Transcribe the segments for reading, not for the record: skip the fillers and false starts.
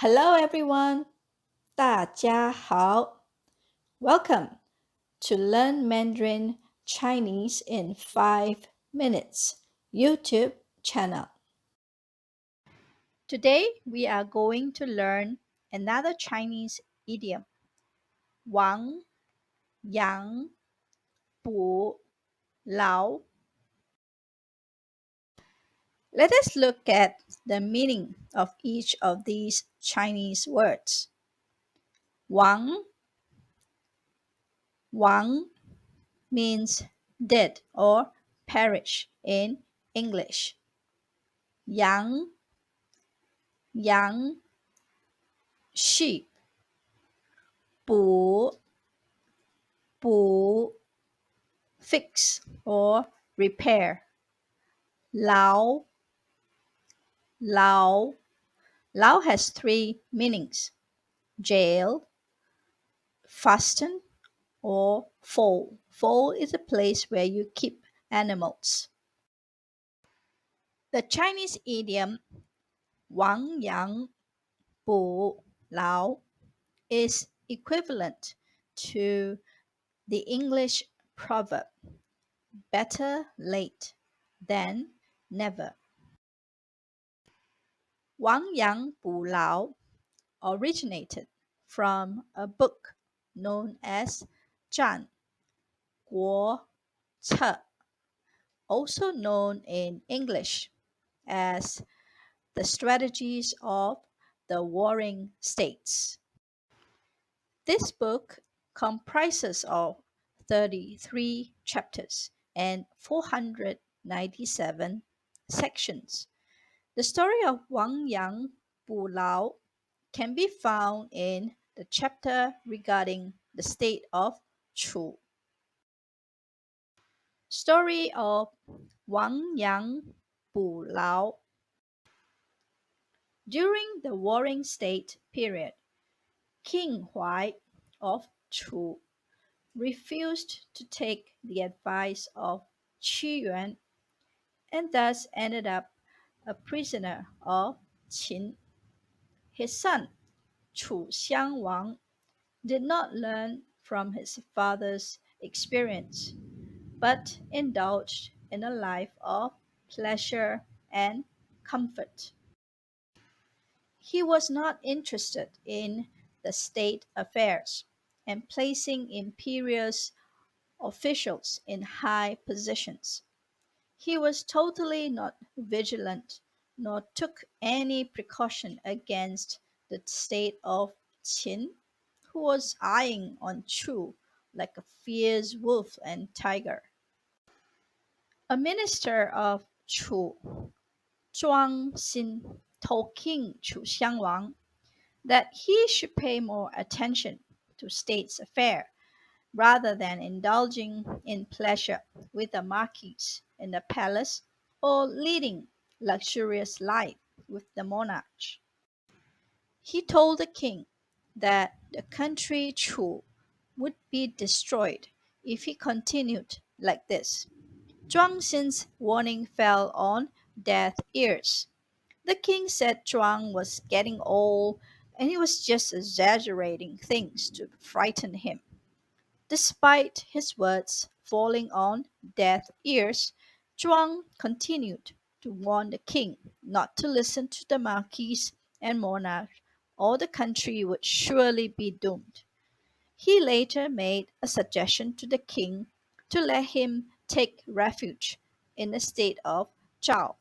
Hello everyone, 大家好. Welcome to Learn Mandarin Chinese in 5 minutes YouTube channel. Today we are going to learn another Chinese idiom, wáng, yáng,补牢. Let us look at the meaning of each of these Chinese words. Wáng means dead or perish in English. Yáng, sheep.补, fix or repair. Lao, has three meanings: jail, fasten, or foal. Foal is a place where you keep animals. The Chinese idiom 亡羊补牢 is equivalent to the English proverb better late than never. 亡羊补牢 originated from a book known as 战国策, also known in English as The Strategies of the Warring States. This book comprises of 33 chapters and 497 sections. The story of Wang Yang Bu Lao can be found in the chapter regarding the state of Chu. Story of Wang Yang Bu Lao. During the Warring State period, King Huai of Chu refused to take the advice of Qi Yuan and thus ended up a prisoner of Qin. His son, Chu Xiangwang, did not learn from his father's experience, but indulged in a life of pleasure and comfort. He was not interested in the state affairs and placing imperial officials in high positions. He was totally not vigilant nor took any precaution against the state of Qin, who was eyeing on Chu like a fierce wolf and tiger. A minister of Chu, Zhuang Xin, told King Chu Xiangwang that he should pay more attention to state's affair rather than indulging in pleasure with the marquis in the palace or leading luxurious life with the monarch. He told the king that the country Chu would be destroyed if he continued like this. Zhuang Xin's warning fell on deaf ears. The king said Zhuang was getting old and he was just exaggerating things to frighten him. Despite his words falling on deaf ears, Zhuang continued to warn the king not to listen to the marquis and monarch, or the country would surely be doomed. He later made a suggestion to the king to let him take refuge in the state of Zhao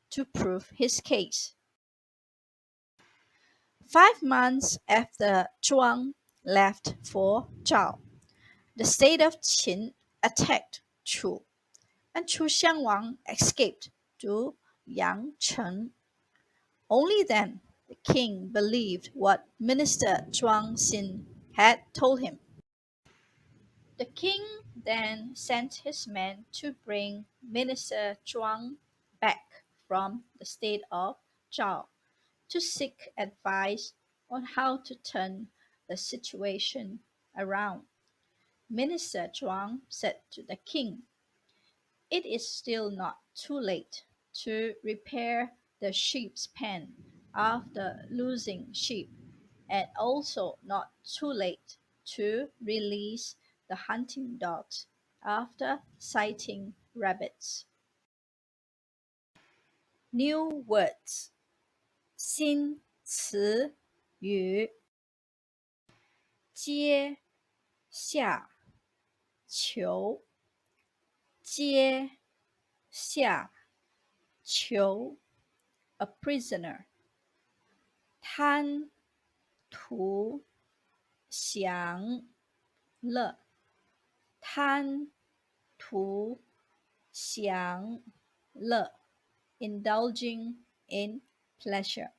to prove his case. 5 months after Zhuang left for Zhao, the state of Qin attacked Chu, and Chu Xiangwang escaped to Yangcheng. Only then the king believed what Minister Zhuang Xin had told him. The king then sent his men to bring Minister Zhuang back from the state of Zhao to seek advice on how to turn the situation around. Minister Zhuang said to the king, "It is still not too late to repair the sheep's pen after losing sheep, and also not too late to release the hunting dogs after sighting rabbits. New words. 新词语阶下囚阶下囚 a prisoner 贪图享乐贪图享乐 indulging in pleasure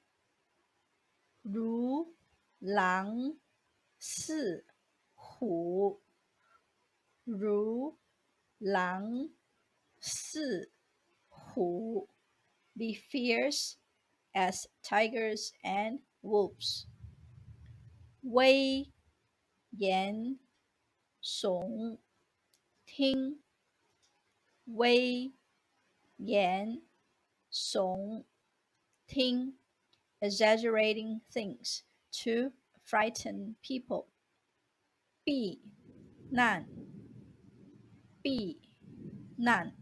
如狼似虎如狼似虎 be fierce as tigers and wolves 危言耸听危言耸听 exaggerating things to frighten people 避难避难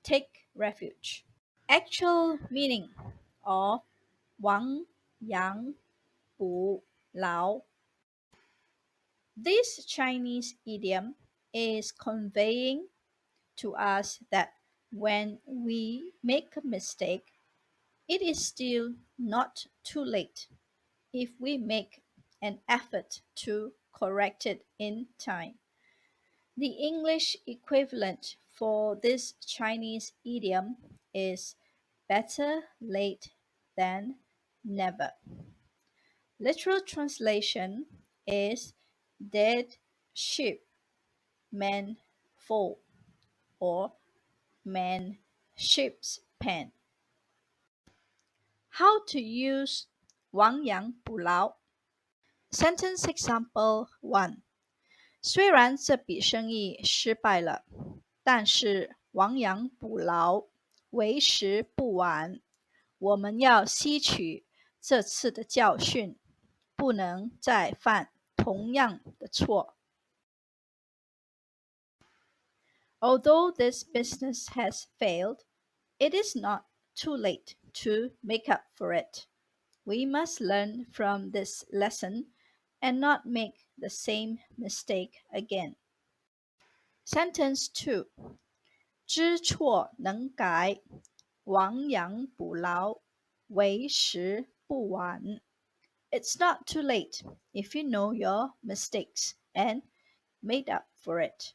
take refuge actual meaning of 亡羊补牢 This Chinese idiom is conveying to us that when we make a mistake, it is still not too late if we make an effort to correct it in time. The English equivalent for this Chinese idiom is better late than never. Literal translation is dead sheep men fall or man sheep's pen. How to use 亡羊补牢 Sentence example 1. 虽然这笔生意失败了，但是亡羊补牢，为时不晚。我们要吸取这次的教训，不能再犯同样的错。Although this business has failed, it is not too late to make up for it. We must learn from this lesson and not make the same mistake again. Sentence 2. 知错能改，亡羊补牢，为时不晚。It's not too late if you know your mistakes and made up for it.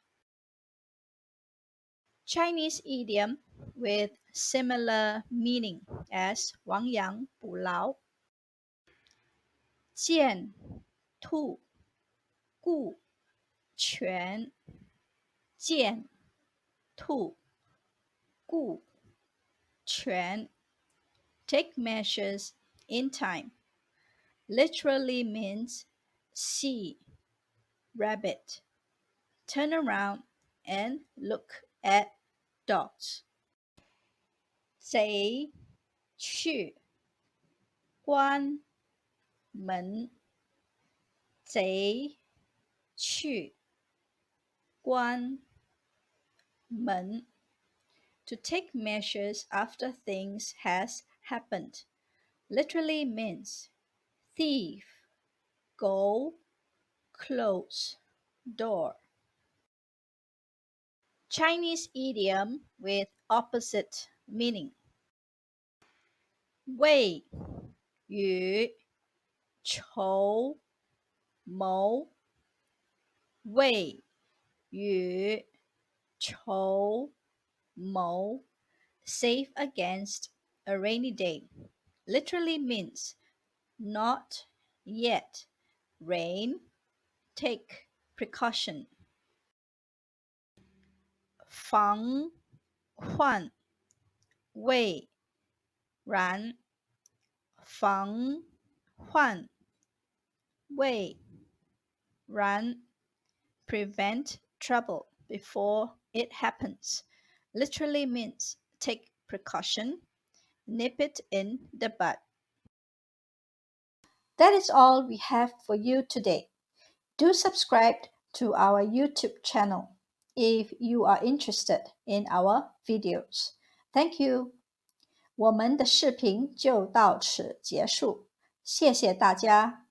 Chinese idiom with similar meaning as 亡羊补牢。见兔顾全见兔顾全 take measures in time literally means see rabbit turn around and look at dogs 贼去关门贼去关门 to take measures after things has happened literally means thief go close door Chinese idiom with opposite meaning 未雨绸缪未雨绸缪 safe against a rainy day literally means not yet rain take precaution 防患未然防患未然 prevent trouble before it happens literally means take precaution nip it in the bud That is all we have for you today. Do subscribe to our YouTube channel if you are interested in our videos. Thank you. 我们的视频就到此结束，谢谢大家。